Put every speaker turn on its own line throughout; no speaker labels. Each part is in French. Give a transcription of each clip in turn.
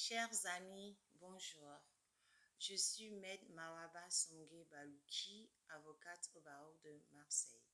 Chers amis, bonjour. Je suis Maître Mawaba Songé Balouki, avocate au barreau de Marseille.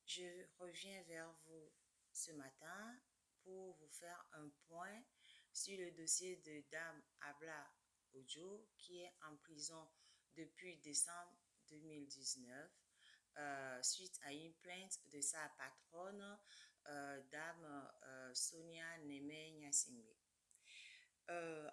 Je reviens vers vous ce matin pour vous faire un point sur le dossier de Dame Abla Ojo qui est en prison depuis décembre 2019 suite à une plainte de sa patronne, Dame Sonia Neme Nyasingbe.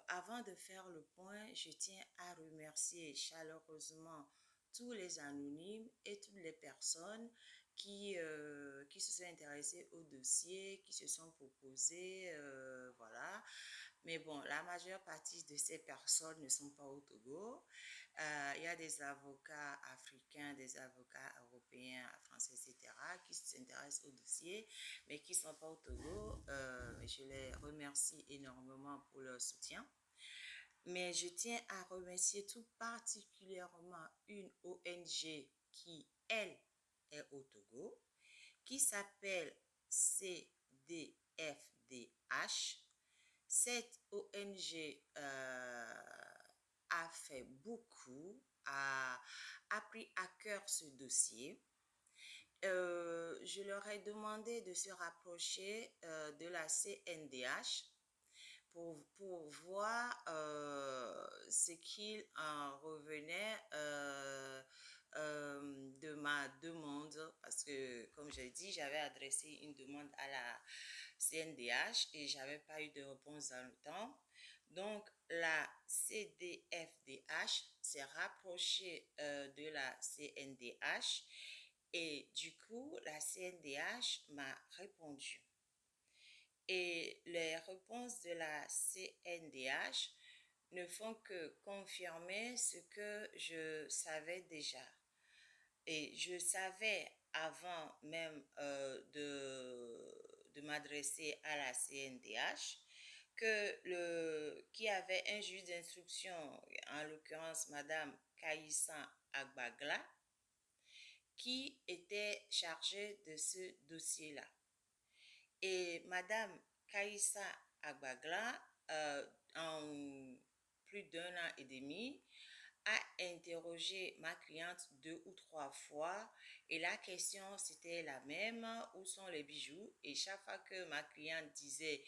Avant de faire le point, je tiens à remercier chaleureusement tous les anonymes et toutes les personnes qui se sont intéressées au dossier, qui se sont proposées, voilà. Mais bon, la majeure partie de ces personnes ne sont pas au Togo. Il y a des avocats africains, des avocats européens, français, etc., qui s'intéressent au dossier, mais qui ne sont pas au Togo. Je les remercie énormément pour leur soutien. Mais je tiens à remercier tout particulièrement une ONG qui, elle, est au Togo, qui s'appelle CDFDH. Cette ONG a fait beaucoup, a pris à cœur ce dossier. Je leur ai demandé de se rapprocher de la CNDH pour voir ce qu'il en revenait de ma demande, parce que, comme j'ai dit, j'avais adressé une demande à la CNDH et j'avais pas eu de réponse dans le temps. Donc, la CDFDH s'est rapprochée de la CNDH et du coup, la CNDH m'a répondu. Et les réponses de la CNDH ne font que confirmer ce que je savais déjà. Et je savais avant même de m'adresser à la CNDH qu'il y avait un juge d'instruction, en l'occurrence Madame Kaïssa Agbagla, qui était chargée de ce dossier-là. Et Madame Kaïssa Agbagla, en plus d'un an et demi, a interrogé ma cliente 2 ou 3 fois et la question c'était la même: où sont les bijoux? Et chaque fois que ma cliente disait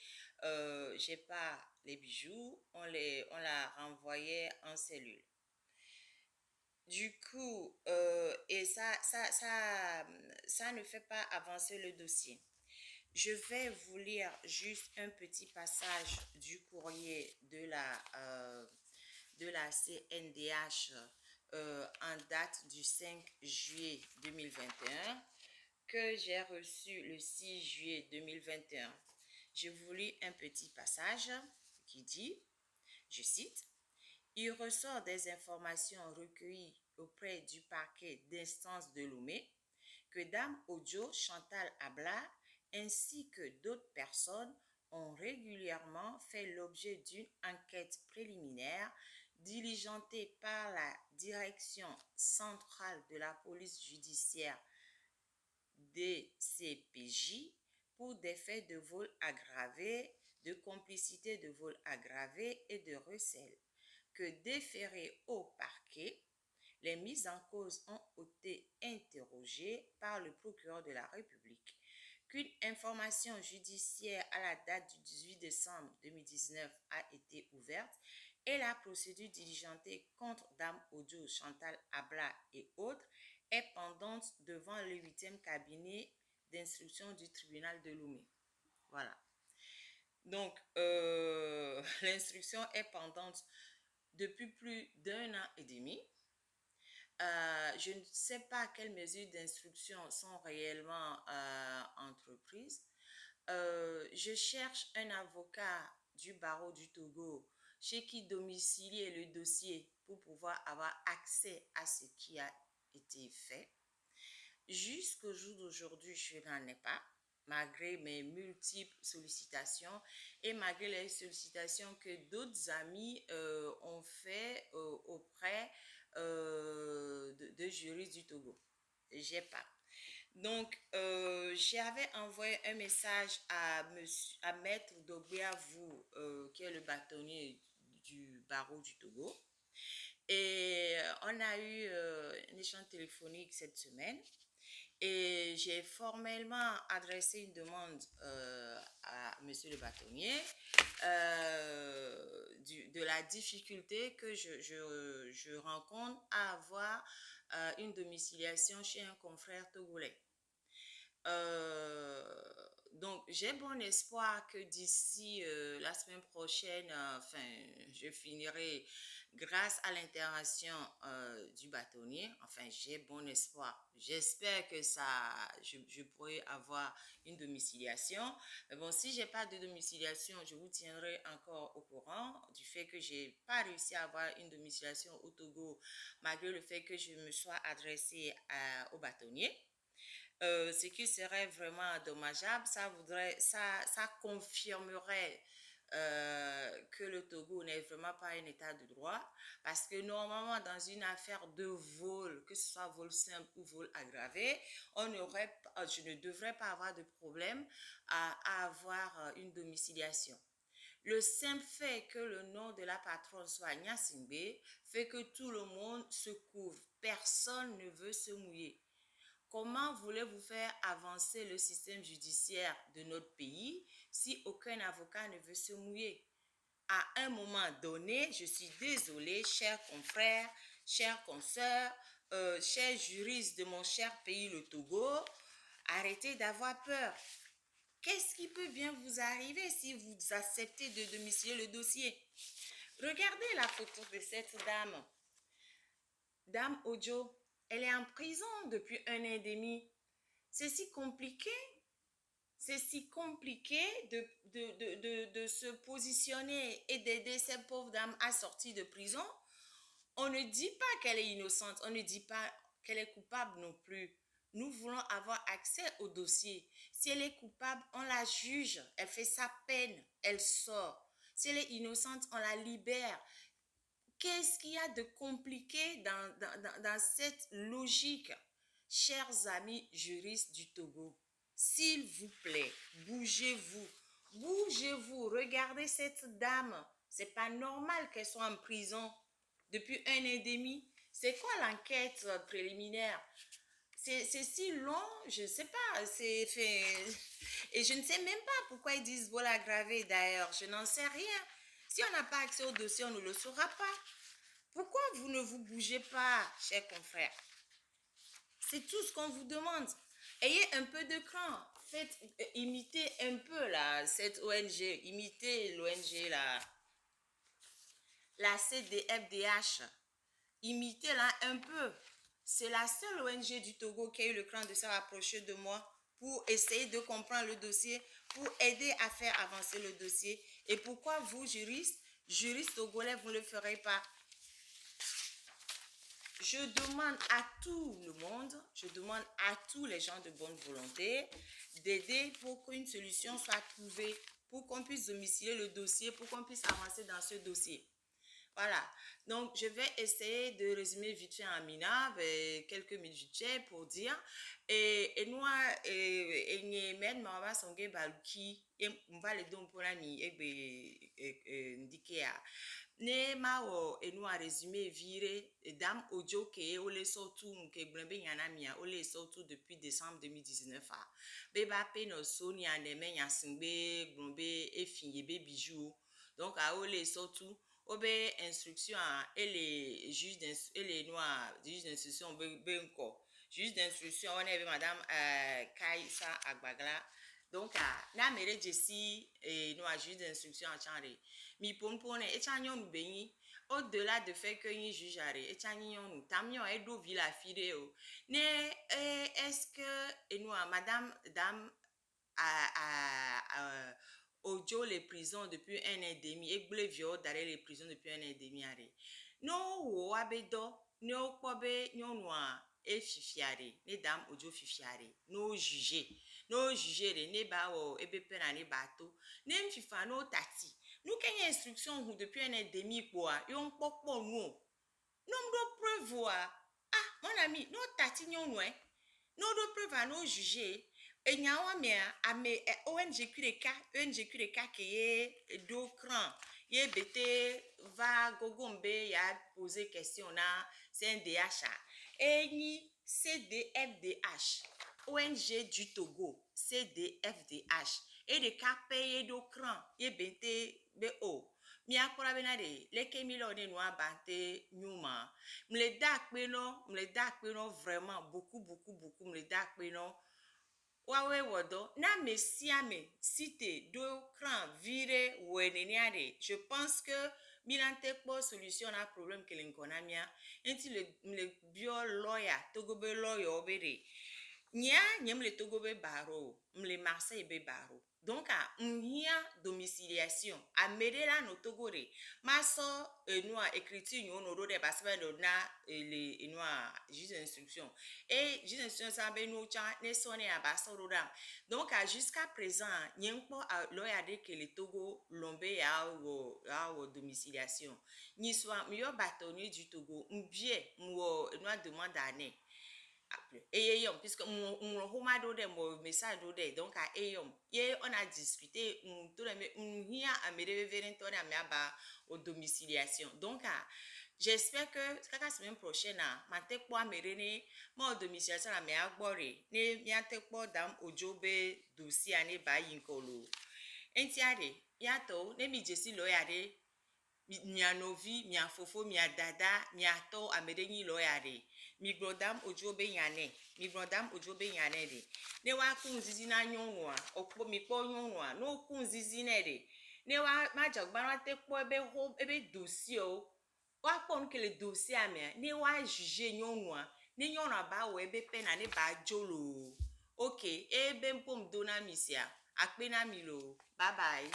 j'ai pas les bijoux, on la renvoyait en cellule. Du coup, et ça ne fait pas avancer le dossier. Je vais vous lire juste un petit passage du courrier de la CNDH en date du 5 juillet 2021 que j'ai reçu le 6 juillet 2021. Je vous lis un petit passage qui dit, je cite: « Il ressort des informations recueillies auprès du parquet d'instance de Lomé que Dame Ojo Chantal Abla ainsi que d'autres personnes ont régulièrement fait l'objet d'une enquête préliminaire diligentée par la Direction centrale de la police judiciaire DCPJ pour des faits de vol aggravé, de complicité de vol aggravé et de recel, que déférés au parquet, les mises en cause ont été interrogées par le procureur de la République, qu'une information judiciaire à la date du 18 décembre 2019 a été ouverte et la procédure diligentée contre Dame Ojo, Chantal Abla et autres est pendante devant le 8e cabinet d'instruction du tribunal de Lomé. » Voilà. Donc, l'instruction est pendante depuis plus d'un an et demi. Je ne sais pas quelles mesures d'instruction sont réellement entreprises. Je cherche un avocat du barreau du Togo chez qui domicilier le dossier pour pouvoir avoir accès à ce qui a été fait. Jusqu'au jour d'aujourd'hui, je n'en ai pas, malgré mes multiples sollicitations et malgré les sollicitations que d'autres amis ont fait auprès de juristes du Togo. J'ai pas. Donc, j'avais envoyé un message à Maître Dogbeavou, qui est le bâtonnier du barreau du Togo. Et on a eu un échange téléphonique cette semaine. Et j'ai formellement adressé une demande à Monsieur le bâtonnier de la difficulté que je rencontre à avoir une domiciliation chez un confrère togolais. Donc, j'ai bon espoir que d'ici la semaine prochaine, je finirai grâce à l'intervention du bâtonnier. Enfin, j'ai bon espoir. J'espère que je pourrai avoir une domiciliation. Mais bon, si j'ai pas de domiciliation, je vous tiendrai encore au courant du fait que j'ai pas réussi à avoir une domiciliation au Togo, malgré le fait que je me sois adressée au bâtonnier. Ce qui serait vraiment dommageable, ça confirmerait que le Togo n'est vraiment pas un état de droit, parce que normalement dans une affaire de vol, que ce soit vol simple ou vol aggravé, je ne devrais pas avoir de problème à avoir une domiciliation. Le simple fait que le nom de la patronne soit Nyasingbe fait que tout le monde se couvre. Personne ne veut se mouiller. Comment voulez-vous faire avancer le système judiciaire de notre pays si aucun avocat ne veut se mouiller? À un moment donné, je suis désolée, chers confrères, chers consoeurs, chers juristes de mon cher pays, le Togo, arrêtez d'avoir peur. Qu'est-ce qui peut bien vous arriver si vous acceptez de domicilier le dossier? Regardez la photo de cette dame. Dame Ojo, elle est en prison depuis 1 an et demi. C'est si compliqué. C'est si compliqué de se positionner et d'aider cette pauvre dame à sortir de prison. On ne dit pas qu'elle est innocente, on ne dit pas qu'elle est coupable non plus. Nous voulons avoir accès au dossier. Si elle est coupable, on la juge, elle fait sa peine, elle sort. Si elle est innocente, on la libère. Qu'est-ce qu'il y a de compliqué dans cette logique? Chers amis juristes du Togo, s'il vous plaît, bougez-vous. Bougez-vous. Regardez cette dame. C'est pas normal qu'elle soit en prison depuis 1 an et demi. C'est quoi l'enquête préliminaire? C'est si long, je ne sais pas. Et je ne sais même pas pourquoi ils disent vol aggravé d'ailleurs. Je n'en sais rien. Si on n'a pas accès au dossier, on ne le saura pas. Pourquoi vous ne vous bougez pas, chers confrères? C'est tout ce qu'on vous demande. Ayez un peu de cran. Faites, imitez un peu là, cette ONG. Imitez l'ONG là, la CDFDH. Imitez-la un peu. C'est la seule ONG du Togo qui a eu le cran de se rapprocher de moi pour essayer de comprendre le dossier, pour aider à faire avancer le dossier. Et pourquoi vous, juristes togolais, vous ne le ferez pas? Je demande à tout le monde, je demande à tous les gens de bonne volonté d'aider pour qu'une solution soit trouvée, pour qu'on puisse domicilier le dossier, pour qu'on puisse avancer dans ce dossier. Voilà, donc je vais essayer de résumer vite fait en mina, avec quelques minutes vite fait pour dire, et nous, et men ma songe baluki, et on va le don pour l'ami, et indiqué à. Ne ma o et nous a résumé viré, dame Ojo ke ole sortu nke gbrembe yana mia ole sortu depuis décembre 2019 a. Beba pe no sonia ne me nyasingbe gbrembe e finye be bijou. Donc a ole sortu obe instruction et les juges d'instruction benko juge d'instruction on est madame Kaisa Agbagla. Donc na mere jesi no juge d'instruction a chanre mi pompone e chanyo nu benyi au-delà de fait que ni juge are e chanyo nu tamyo e do villa fide o ne est-ce que et nous madame dame à Ojo les prisons depuis 1 an et demi et Blevio d'aller les prisons depuis 1 an et demi are no wo abedo no kobe nyonwa e fifiare ne dame Ojo fifiare no juger ne ba o ebe pena ne bato ne mfifa no tati nous kenye instruction depuis 1 an et demi quoi yon pokpo nous no mdo preuve ah mon ami no tati nyonwa Nos preuves à nous juger. Et n'y a pas mais ONG Kureka qui est do cran. Yé bete va gogombe ya poser question na CNDH. Et ni CDFDH. ONG du Togo, CDFDH. Et de cas payé do cran. Yé bete be o. Mi akora benade leke milo ne noa bante nyuma mle dakpe no vraiment beaucoup mle dakpe no wawe wodo na mesiame site do cran vire weneniade je pense que milante po solution na problème que l'enkona mia enti le bio lawyer togobe lawyer obere nya mle togobe baro mle Marseille be baro donc mhia domiciliation amerela no togore maso enua écriture nyo no do de basba do na le enua juge d'instruction et juge d'instruction ça be no cha ne sonné à baso do da donc jusqu'à présent nyempo lawyer de que le Togo lombe ya wo domiciliation ni soit myo batoni du Togo mbie mo enua demande d'année ayom puisque mon homa do de mon message do de donc ayom ye on a discuté tout le hia amere verentone amiaba au domiciliation donc j'espère que kaka semaine prochaine ma te po amere ne mo domiciliation la me agbore ne mi ate po dam ojobe dossier ne ba yinkolo entiade yato ne mi jesi lawyer mia novi mia fofo mia dada mia to amedenyi loyare mi brodam ojobe yane de ne wa kunzizi na nyonwa okpo mi po nyonwa no kunzizi ne de ne wa majagbara te po ebe dossier o wa po nkele dossier amia ne wa juger nyonwa ne nyonwa ba wo ebe pena ne ba jolo okay ebe mpom dona misia akpe na milo bye bye